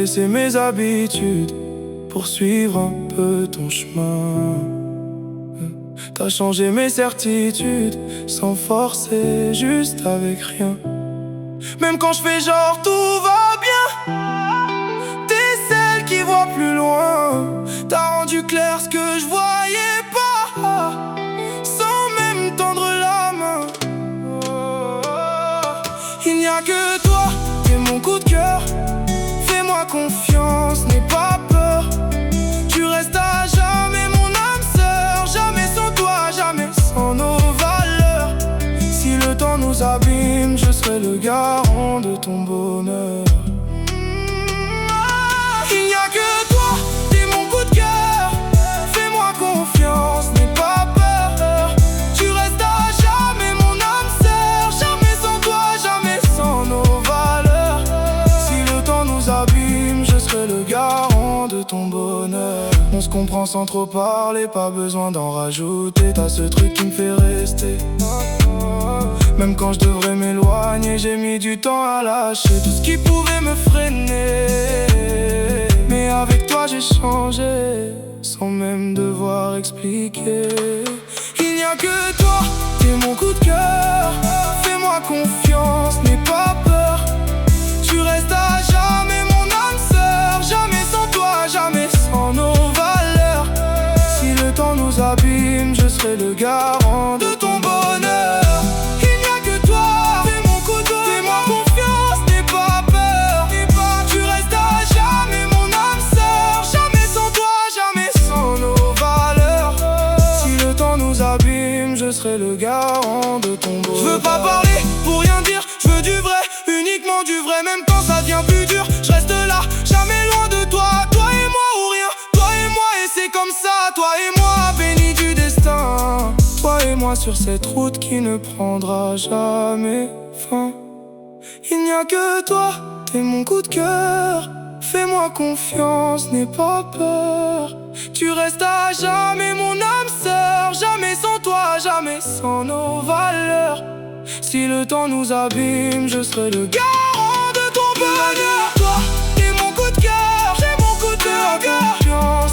laissé mes habitudes pour suivre un peu ton chemin. T'as changé mes certitudes sans forcer, juste avec rien. Même quand je fais genre tout va bien, t'es celle qui voit plus loin. T'as rendu clair ce que je voyais pas, sans même tendre la main. Il n'y a que toi, t'es mon coup de cœur. Fais-moi confiance, n'aie pas peur. Tu restes à jamais mon âme sœur. Jamais sans toi, jamais sans nos valeurs. Si le temps nous abîme, je serai le garant de ton bonheur. Il n'y a que toi, t'es mon coup de cœur. Fais-moi confiance, n'aie pas peur. Tu restes à jamais mon âme sœur. Jamais sans toi, jamais sans nos valeurs. Si le temps nous abîme, je serai le garant de ton bonheur. On se comprend sans trop parler, pas besoin d'en rajouter. T'as ce truc qui me fait rester. Même quand je devrais m'éloigner, j'ai mis du temps à lâcher tout ce qui pouvait me freiner. Mais avec toi j'ai changé, sans même devoir expliquer. Il n'y a que toi, t'es mon coup de cœur. Fais-moi confiance, n'aie pas peur. Tu restes à jamais mon âme sœur. Jamais sans toi, jamais sans nos valeurs. Si le temps nous abîme, je serai le garant de ton bonheur. Il n'y a que toi, fais mon coup de cœur. Fais-moi confiance, n'aie pas peur. Tu restes à jamais mon âme sœur. Jamais sans toi, jamais sans nos valeurs. Si le temps nous abîme, je serai le garant de ton bonheur. Je veux pas parler pour rien dire, je veux du vrai, uniquement du vrai. Même quand ça devient plus dur, je reste là, jamais loin de toi. Toi et moi ou rien, toi et moi et c'est comme ça. Toi et moi, bénis du destin. Toi et moi sur cette route qui ne prendra jamais fin. Il n'y a que toi, t'es mon coup de cœur. Fais-moi confiance, n'aie pas peur. Tu restes à jamais mon âme sœur. Jamais sans toi, jamais sans nos valeurs. Si le temps nous abîme, je serai le garant de ton bonheur. Toi, t'es mon coup de cœur. J'ai mon coup de cœur. Confiance,